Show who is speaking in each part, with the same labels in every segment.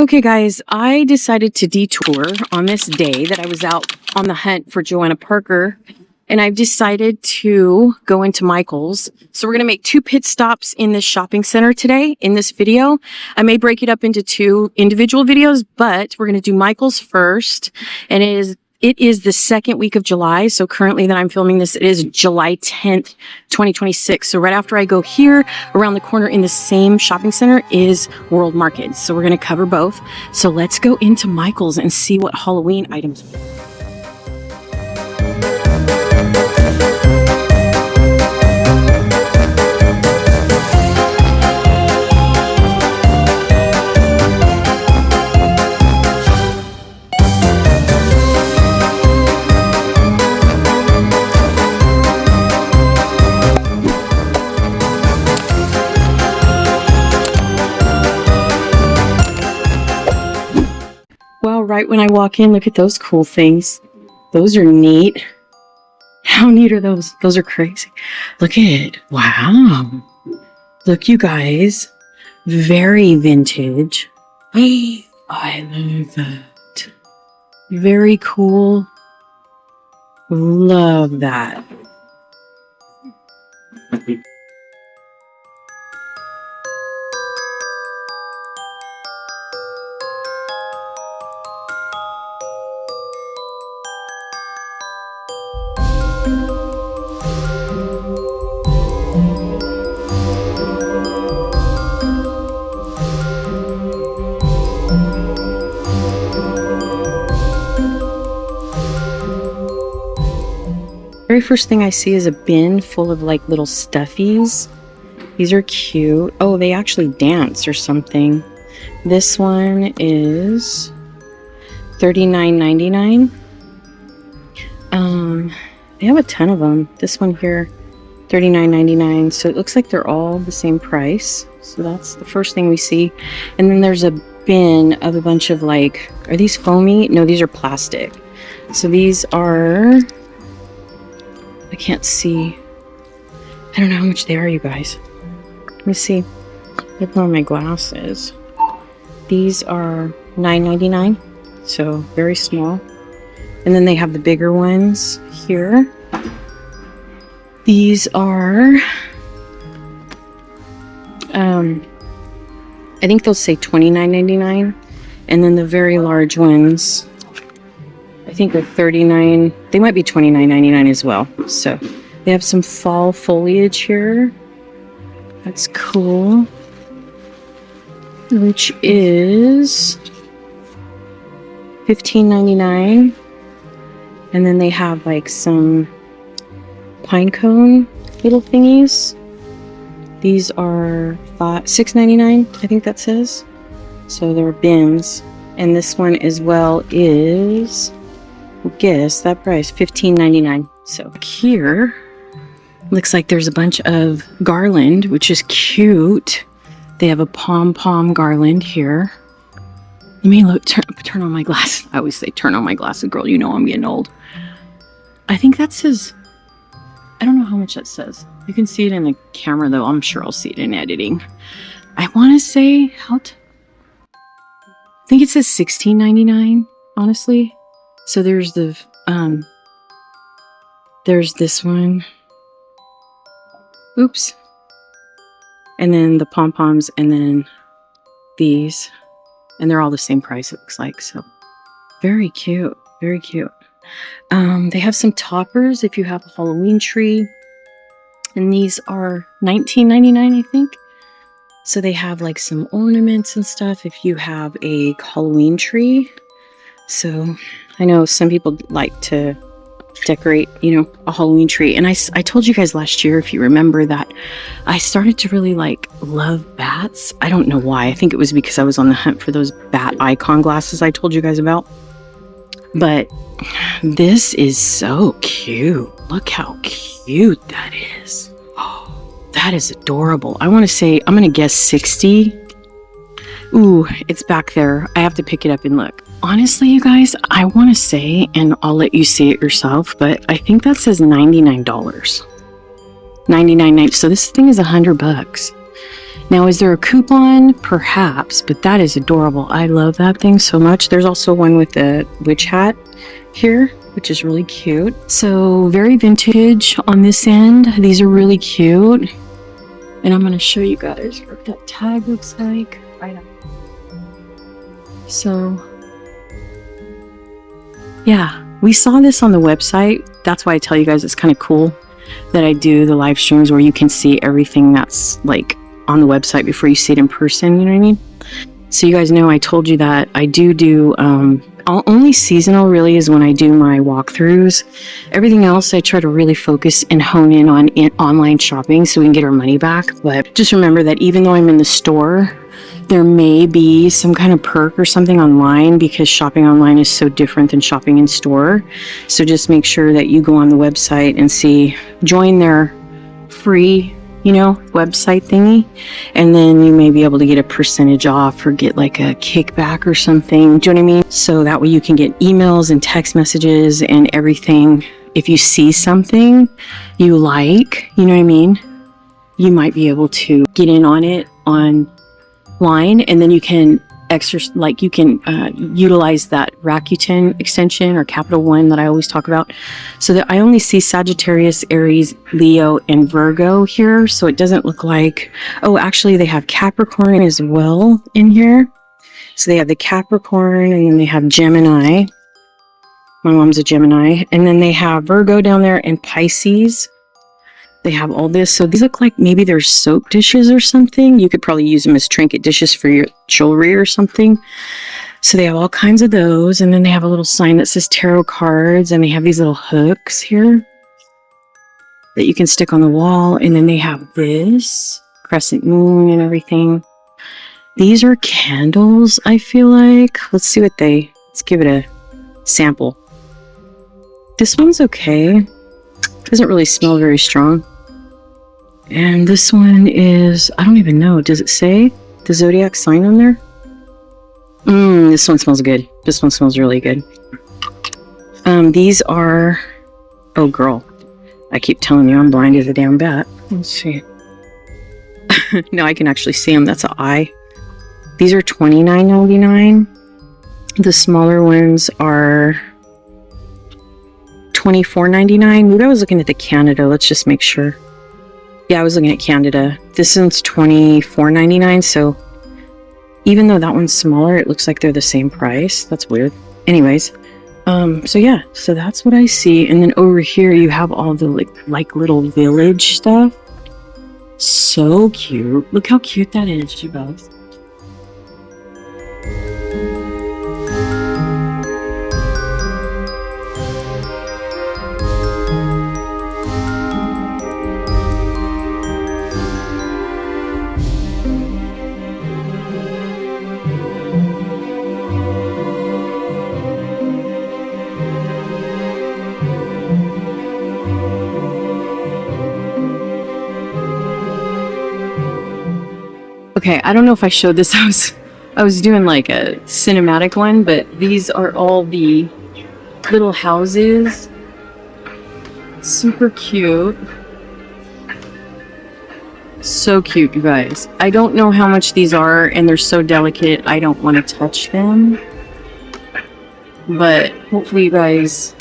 Speaker 1: Okay, guys, I decided to detour on this day that I was out on the hunt for Joanna Parker, and I've decided to go into Michael's. So we're going to make 2 pit stops in this shopping center today in this video. I may break it up into 2 individual videos, but we're going to do Michael's first, and it is the 2nd week of July. So currently that I'm filming this, it is July 10th, 2026. So right after I go here, around the corner in the same shopping center is World Market. So we're going to cover both. So let's go into Michael's and see what Halloween items. Well, right when I walk in, look at those cool things. Those are neat. How neat are those? Those are crazy. Look at it. Wow. Look, you guys. Very vintage. I love that. Very cool. Love that. Very first thing I see is a bin full of like little stuffies. These are cute. Oh, they actually dance or something. This one is $39.99. They have a ton of them. This one here, $39.99. So it looks like they're all the same price. So that's the first thing we see. And then there's a bin of a bunch of like, are these foamy? No, these are plastic. So these are, I can't see. I don't know how much they are, you guys. Let me see. I put on my glasses. These are $9.99, so very small. And then they have the bigger ones here. These are, I think they'll say $29.99. And then the very large ones, I think they're $39. They might be $29.99 as well. So they have some fall foliage here. That's cool. Which is $15.99. And then they have like some pine cone little thingies. These are $6.99, I think that says. So they're bins. And this one as well is, guess that price, $15.99. So here looks like there's a bunch of garland, which is cute. They have a pom-pom garland here. Let me look, turn on my glasses. I always say turn on my glasses, girl. You know I'm getting old. I think that says, I don't know how much that says. You can see it in the camera though. I'm sure I'll see it in editing. I want to say, I think it says $16.99, honestly. So there's the, there's this one. Oops. And then the pom-poms, and then these. And they're all the same price, it looks like. So very cute. Very cute. They have some toppers if you have a Halloween tree. And these are $19.99, I think. So they have like some ornaments and stuff if you have a Halloween tree. So I know some people like to decorate, you know, a Halloween tree. And I told you guys last year, if you remember, that I started to really like love bats. I don't know why. I think it was because I was on the hunt for those bat icon glasses I told you guys about. But this is so cute. Look how cute that is. Oh, that is adorable. I want to say, I'm going to guess 60. Ooh, it's back there. I have to pick it up and look. Honestly, you guys, I want to say, and I'll let you see it yourself, but I think that says $99. $99.90. So this thing is $100. Now, is there a coupon? Perhaps, but that is adorable. I love that thing so much. There's also one with the witch hat here, which is really cute. So very vintage on this end. These are really cute. And I'm going to show you guys what that tag looks like. Right up. So, yeah, we saw this on the website. That's why I tell you guys it's kind of cool that I do the live streams where you can see everything that's like on the website before you see it in person, you know what I mean? So you guys know I told you that I do only seasonal really is when I do my walkthroughs. Everything else I try to really focus and hone in on online shopping so we can get our money back. But just remember that even though I'm in the store, there may be some kind of perk or something online because shopping online is so different than shopping in store. So just make sure that you go on the website and join their free, website thingy, and then you may be able to get a percentage off or get like a kickback or something. Do you know what I mean? So that way you can get emails and text messages and everything. If you see something you like, you know what I mean? You might be able to get in on it online, and then you can utilize that Rakuten extension or Capital One that I always talk about. So that I only see Sagittarius, Aries, Leo, and Virgo here. So it doesn't look like, oh, actually they have Capricorn as well in here. So they have the Capricorn, and then they have Gemini. My mom's a Gemini. And then they have Virgo down there and Pisces. They have all this. So these look like maybe they're soap dishes or something. You could probably use them as trinket dishes for your jewelry or something. So they have all kinds of those. And then they have a little sign that says tarot cards. And they have these little hooks here that you can stick on the wall. And then they have this crescent moon and everything. These are candles, I feel like. Let's give it a sample. This one's okay. Doesn't really smell very strong. And this one is, I don't even know. Does it say the zodiac sign on there? This one smells good. This one smells really good. These are, oh girl, I keep telling you I'm blind as a damn bat. Let's see. No, I can actually see them. That's an eye. These are $29.99. The smaller ones are $24.99. Maybe I was looking at the Canada. Let's just make sure. Yeah, I was looking at Canada. This one's $24.99. So even though that one's smaller, it looks like they're the same price. That's weird. Anyways, so yeah, so that's what I see. And then over here you have all the like little village stuff. So cute. Look how cute that is, you guys. Okay, I don't know if I showed this. I was doing like a cinematic one, but these are all the little houses. Super cute. So cute, you guys. I don't know how much these are, and they're so delicate, I don't want to touch them. But hopefully you guys...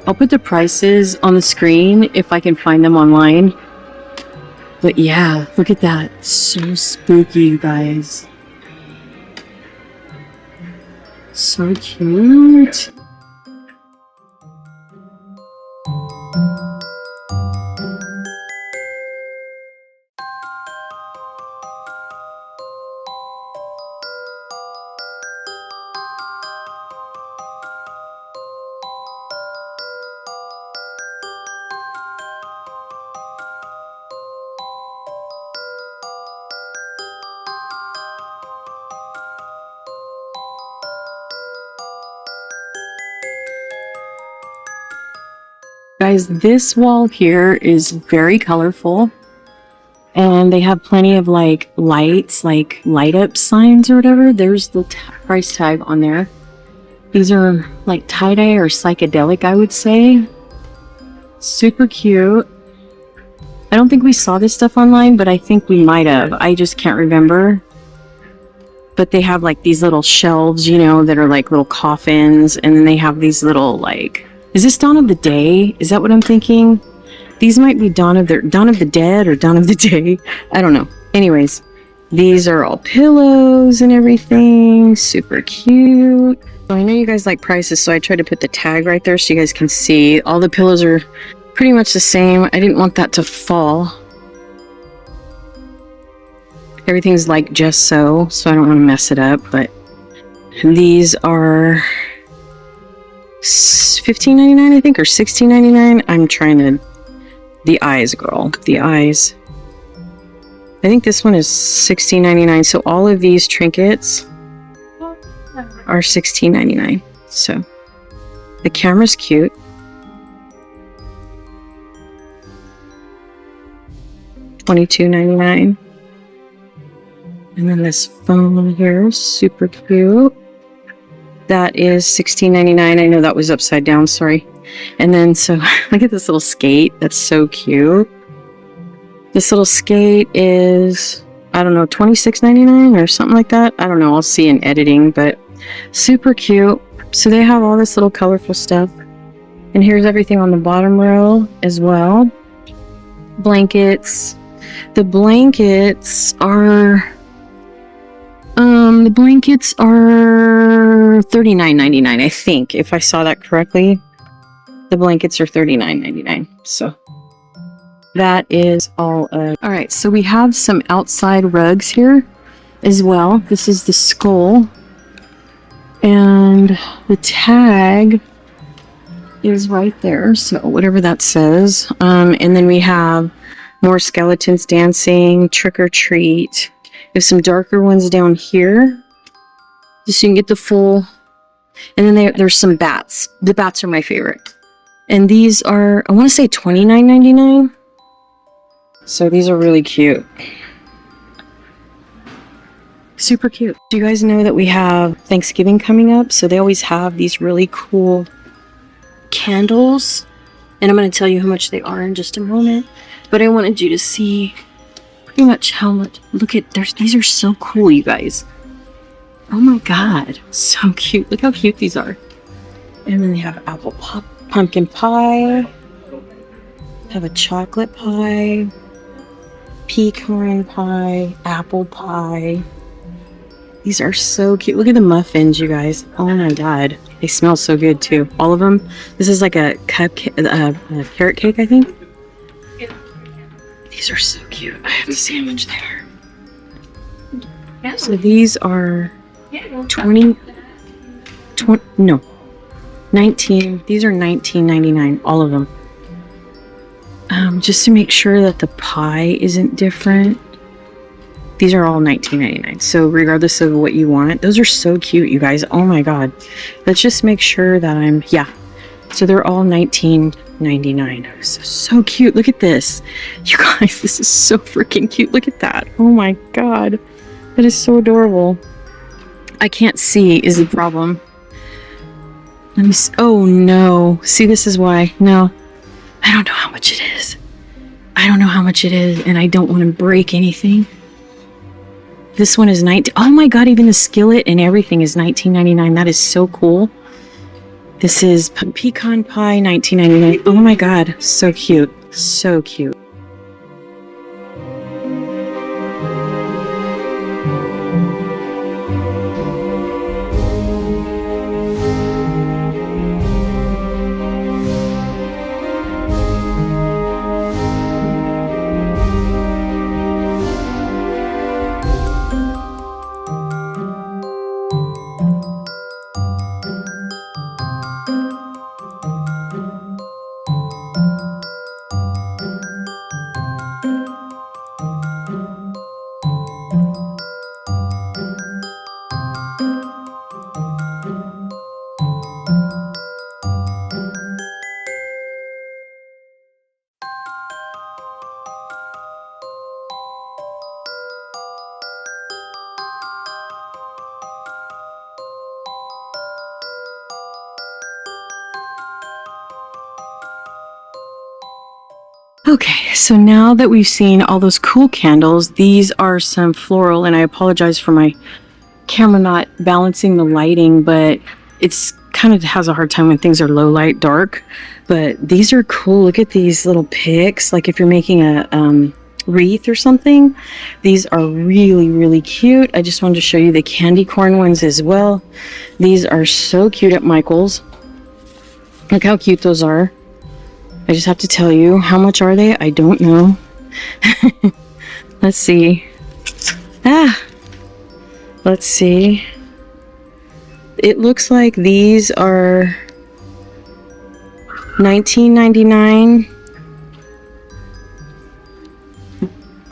Speaker 1: I'll put the prices on the screen if I can find them online. But yeah, look at that. So spooky, you guys. So cute. Guys, this wall here is very colorful, and they have plenty of like lights, like light up signs or whatever. There's the price tag on there. These are like tie-dye or psychedelic, I would say. Super cute. I don't think we saw this stuff online, but I think we might have. I just can't remember. But they have like these little shelves, you know, that are like little coffins, and then they have these little like, is this Dawn of the Day? Is that what I'm thinking? These might be Dawn of the Dead or Dawn of the Day. I don't know. Anyways, these are all pillows and everything. Super cute. So I know you guys like prices, so I tried to put the tag right there so you guys can see. All the pillows are pretty much the same. I didn't want that to fall. Everything's like just so I don't want to mess it up, but these are $15.99, I think, or $16.99. I'm trying to... The eyes, girl. The eyes. I think this one is $16.99. So all of these trinkets are $16.99. So the camera's cute. $22.99. And then this phone here is super cute. That is $16.99. I know that was upside down, sorry. And then, so, look at this little skate. That's so cute. This little skate is, I don't know, $26.99 or something like that. I don't know. I'll see in editing, but super cute. So they have all this little colorful stuff. And here's everything on the bottom row as well. Blankets. The blankets are... the blankets are $39.99, I think, if I saw that correctly. The blankets are $39.99. So that is all of... All right, so we have some outside rugs here as well. This is the skull. And the tag is right there, so whatever that says. And then we have more skeletons dancing, trick or treat. There's some darker ones down here, just so you can get the full. And then there's some bats. The bats are my favorite. And these are, I want to say $29.99. So these are really cute. Super cute. Do you guys know that we have Thanksgiving coming up? So they always have these really cool candles. And I'm going to tell you how much they are in just a moment. But I wanted you to see pretty much how much. Look at, these are so cool, you guys. Oh my god, so cute. Look how cute these are. And then they have pumpkin pie, have a chocolate pie, pecan pie, apple pie. These are so cute. Look at the muffins, you guys. Oh my god, they smell so good too, all of them. This is like a cupcake, a carrot cake, I think. These are so cute. I have to see how much they are. So these are 19. These are $19.99, all of them. Just to make sure that the pie isn't different. These are all $19.99. So regardless of what you want, those are so cute, you guys. Oh my god. Let's just make sure that yeah. So they're all $19.99. So cute. Look at this. You guys, this is so freaking cute. Look at that. Oh my god. That is so adorable. I can't see is the problem. Let me see. Oh no. See, this is why. No. I don't know how much it is. I don't know how much it is, and I don't want to break anything. This one is 19. Oh my god, even the skillet and everything is $19.99. That is so cool. This is pecan pie, $19.99. Oh my god, so cute. So cute. Okay, so now that we've seen all those cool candles, these are some floral, and I apologize for my camera not balancing the lighting, but it's kind of has a hard time when things are low light, dark. But these are cool. Look at these little picks. Like if you're making a wreath or something, these are really, really cute. I just wanted to show you the candy corn ones as well. These are so cute at Michael's. Look how cute those are. I just have to tell you, how much are they? I don't know. Let's see. Let's see. It looks like these are $19.99.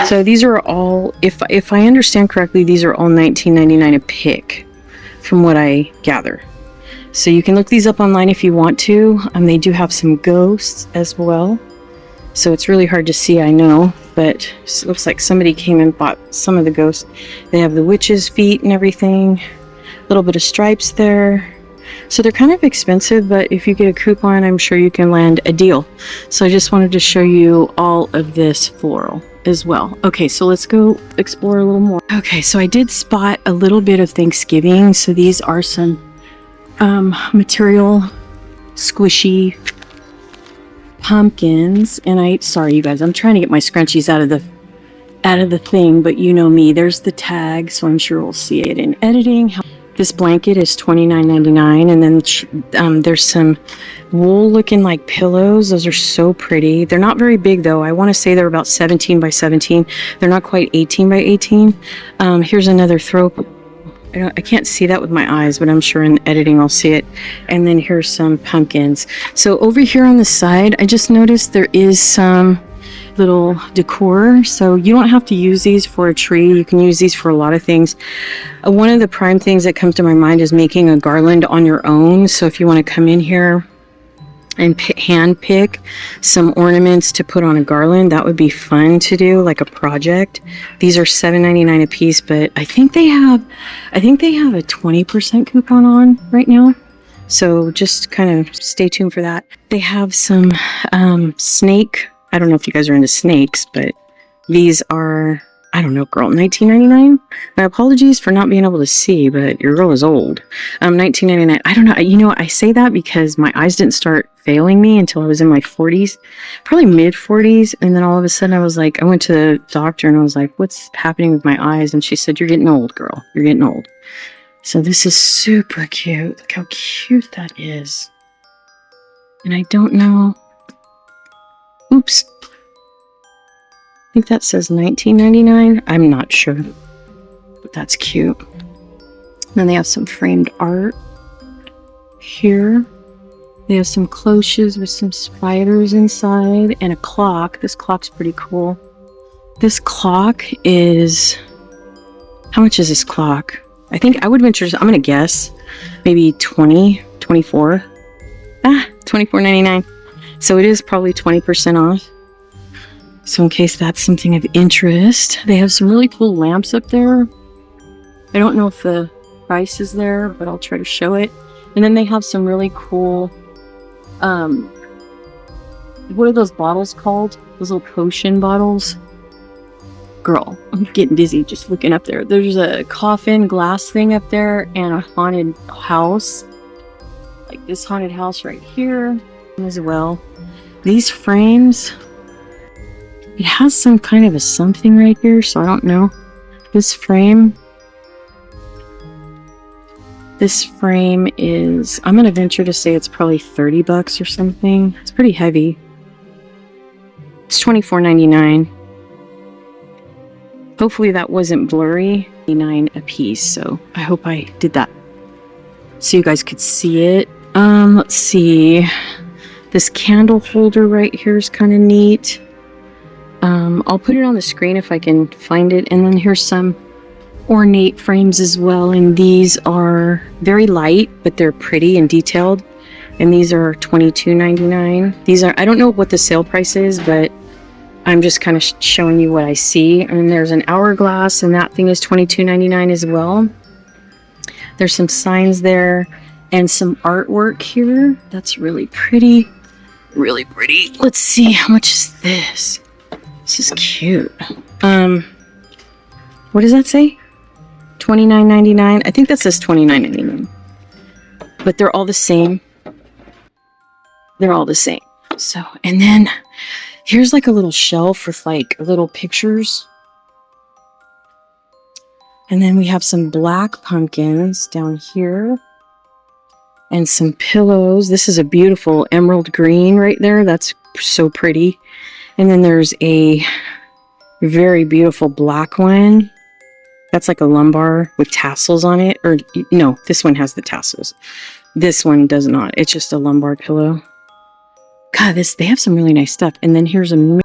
Speaker 1: So these are all, if I understand correctly, these are all $19.99 a pick, from what I gather. So you can look these up online if you want to. They do have some ghosts as well. So it's really hard to see, I know, but it looks like somebody came and bought some of the ghosts. They have the witch's feet and everything. A little bit of stripes there. So they're kind of expensive, but if you get a coupon, I'm sure you can land a deal. So I just wanted to show you all of this floral as well. Okay, so let's go explore a little more. Okay, so I did spot a little bit of Thanksgiving. So these are some material squishy pumpkins, and sorry you guys, I'm trying to get my scrunchies out of the thing, but you know me, there's the tag, so I'm sure we'll see it in editing. This blanket is $29.99, and then there's some wool looking like pillows. Those are so pretty. They're not very big though. I want to say they're about 17 by 17. They're not quite 18 by 18. Here's another throw. I can't see that with my eyes, but I'm sure in editing I'll see it. And then here's some pumpkins. So over here on the side, I just noticed there is some little decor. So you don't have to use these for a tree. You can use these for a lot of things. One of the prime things that comes to my mind is making a garland on your own. So if you want to come in here and hand pick some ornaments to put on a garland, that would be fun to do, like a project. These are $7.99 a piece, but I think they have a 20% coupon on right now. So just kind of stay tuned for that. They have some snake. I don't know if you guys are into snakes, but these are, I don't know, girl, $19.99. My apologies for not being able to see, but your girl is old. $19.99. I don't know. You know, I say that because my eyes didn't start failing me until I was in my 40s, probably mid 40s. And then all of a sudden I was like, I went to the doctor and I was like, what's happening with my eyes? And she said, you're getting old, girl. You're getting old. So this is super cute. Look how cute that is. And I don't know. Oops. I think that says $19.99. I'm not sure, but that's cute. And then they have some framed art here. They have some cloches with some spiders inside and a clock. This clock's pretty cool. This clock is, how much is this clock? I think I would venture, I'm going to guess maybe 20, 24. $24.99. So it is probably 20% off. So in case that's something of interest, they have some really cool lamps up there. I don't know if the price is there, but I'll try to show it. And then they have some really cool, what are those bottles called? Those little potion bottles? Girl, I'm getting dizzy just looking up there. There's a coffin glass thing up there and a haunted house. Like this haunted house right here as well. These frames, it has some kind of a something right here, so I don't know. This frame is, I'm gonna venture to say it's probably 30 bucks or something. It's pretty heavy. It's $24.99. Hopefully that wasn't blurry. $9 a piece, so I hope I did that so you guys could see it. Let's see. This candle holder right here is kind of neat. I'll put it on the screen if I can find it. And then here's some ornate frames as well. And these are very light, but they're pretty and detailed. And these are $22.99. These are, I don't know what the sale price is, but I'm just kind of showing you what I see. And there's an hourglass, and that thing is $22.99 as well. There's some signs there and some artwork here. That's really pretty. Really pretty. Let's see, how much is this? This is cute. What does that say? $29.99. I think that says $29.99. But they're all the same. They're all the same. So, and then here's like a little shelf with like little pictures. And then we have some black pumpkins down here. And some pillows. This is a beautiful emerald green right there. That's so pretty. And then there's a very beautiful black one. That's like a lumbar with tassels on it. Or no, this one has the tassels. This one does not. It's just a lumbar pillow. God, they have some really nice stuff. And then here's a...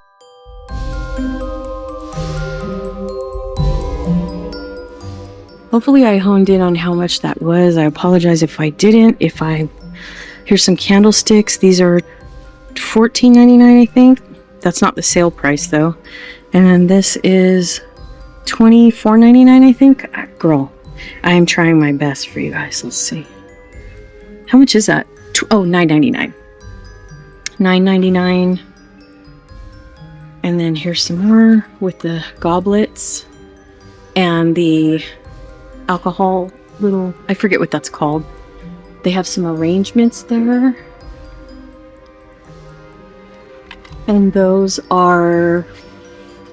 Speaker 1: Hopefully I honed in on how much that was. I apologize if I didn't. Here's some candlesticks. These are $14.99, I think. That's not the sale price though. And then this is $24.99, I think. Girl, I am trying my best for you guys. Let's see. How much is that? Oh, $9.99. $9.99. And then here's some more with the goblets and the alcohol little, I forget what that's called. They have some arrangements there. And those are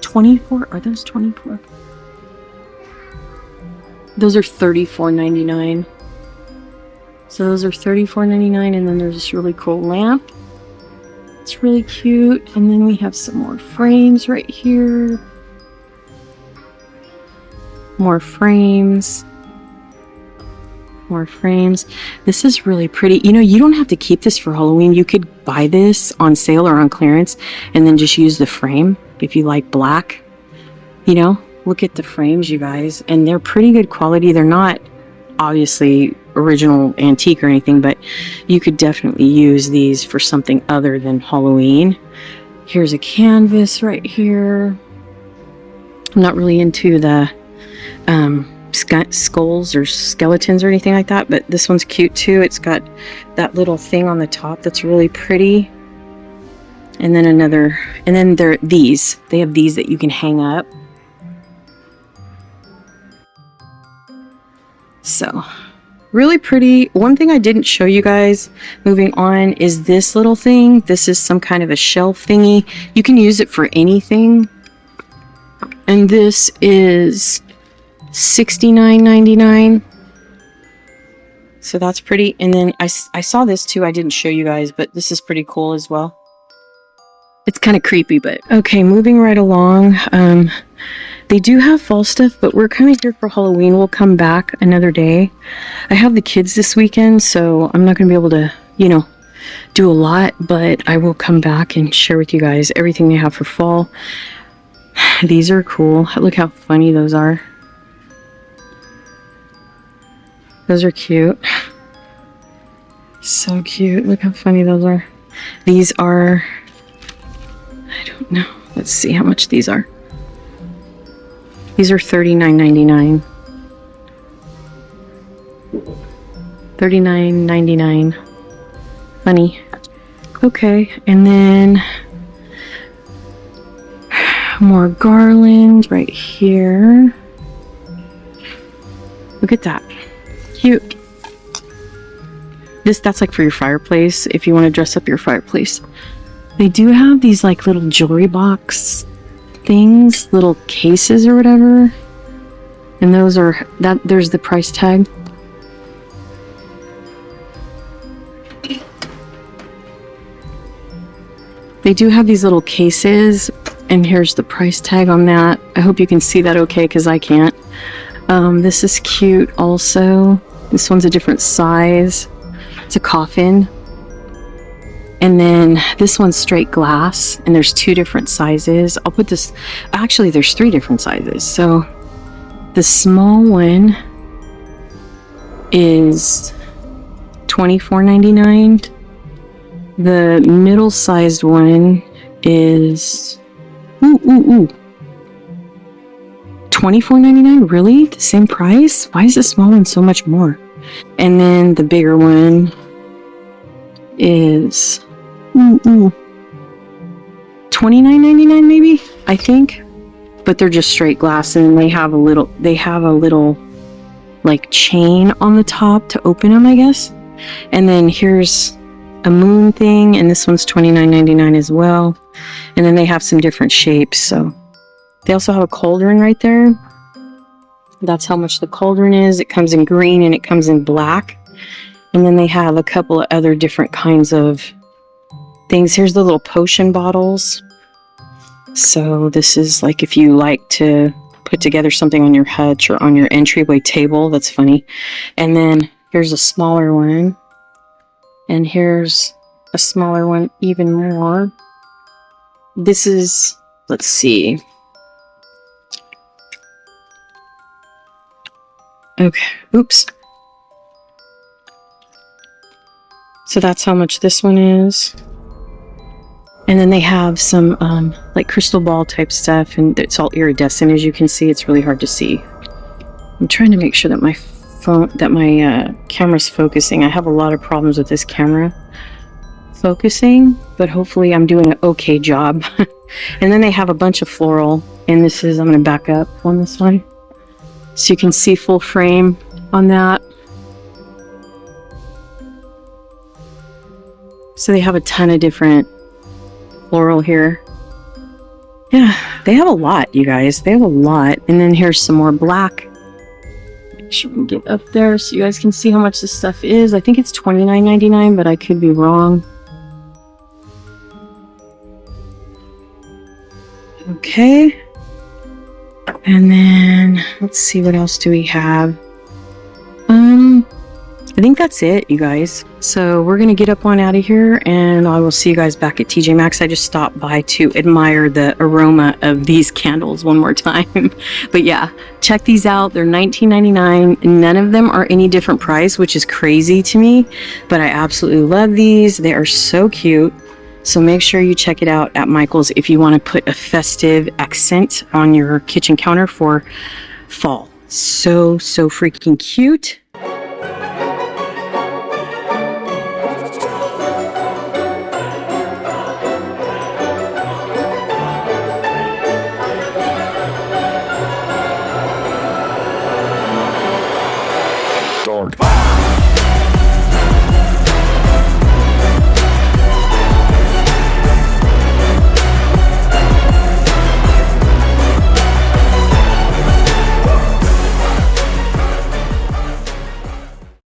Speaker 1: 24. Are those 24? Those are $34.99. So those are $34.99. And then there's this really cool lamp. It's really cute. And then we have some more frames right here. More frames. More frames. This is really pretty. You know, you don't have to keep this for Halloween. You could buy this on sale or on clearance and then just use the frame if you like black. You know, look at the frames, you guys. And they're pretty good quality. They're not obviously original antique or anything, but you could definitely use these for something other than Halloween. Here's a canvas right here. I'm not really into the skulls or skeletons or anything like that, but this one's cute too. It's got that little thing on the top that's really pretty. And then they have these that you can hang up. So really pretty. One thing I didn't show you guys moving on is this little thing. This is some kind of a shelf thingy. You can use it for anything. And this is $69.99. So that's pretty. And then I saw this too. I didn't show you guys, but this is pretty cool as well. It's kind of creepy, but okay, moving right along. They do have fall stuff, but we're kind of here for Halloween. We'll come back another day. I have the kids this weekend, so I'm not going to be able to, you know, do a lot, but I will come back and share with you guys everything they have for fall. These are cool. Look how funny those are. Those are cute. So cute. Look how funny those are. These are, I don't know. Let's see how much these are. These are $39.99. $39.99. Funny. Okay, and then more garland right here. Look at that. Cute. That's like for your fireplace, if you want to dress up your fireplace. They do have these like little jewelry box things, little cases or whatever. And those are, there's the price tag. They do have these little cases, and here's the price tag on that. I hope you can see that okay, because I can't. This is cute also. This one's a different size. It's a coffin. And then this one's straight glass, and there's 2 different sizes. I'll put this, actually there's 3 different sizes. So the small one is $24.99. The middle-sized one is $24.99. Really? The same price? Why is the small one so much more? And then the bigger one is $29.99 maybe, I think. But they're just straight glass, and they have a little like chain on the top to open them, I guess. And then here's a moon thing, and this one's $29.99 as well. And then they have some different shapes. So they also have a cauldron right there. That's how much the cauldron is. It comes in green and it comes in black. And then they have a couple of other different kinds of things. Here's the little potion bottles. So this is like if you like to put together something on your hutch or on your entryway table. That's funny. And then here's a smaller one. And here's a smaller one even more. This is, let's see. Okay, oops. So that's how much this one is. And then they have some like crystal ball type stuff, and it's all iridescent. As you can see, it's really hard to see. I'm trying to make sure that my camera's focusing. I have a lot of problems with this camera focusing, but hopefully I'm doing an okay job. And then they have a bunch of floral, and this is, I'm going to back up on this one so you can see full frame on that. So they have a ton of different floral here. Yeah, they have a lot, you guys. They have a lot. And then here's some more black. Make sure we can get up there so you guys can see how much this stuff is. I think it's $29.99, but I could be wrong. Okay. And then let's see, what else do we have? I think that's it, you guys. So we're gonna get up on out of here, and I will see you guys back at TJ Maxx. I just stopped by to admire the aroma of these candles one more time. But yeah, check these out. They're $19.99. None of them are any different price, which is crazy to me, but I absolutely love these. They are so cute. So make sure you check it out at Michael's if you want to put a accent on your kitchen counter for fall. So freaking cute.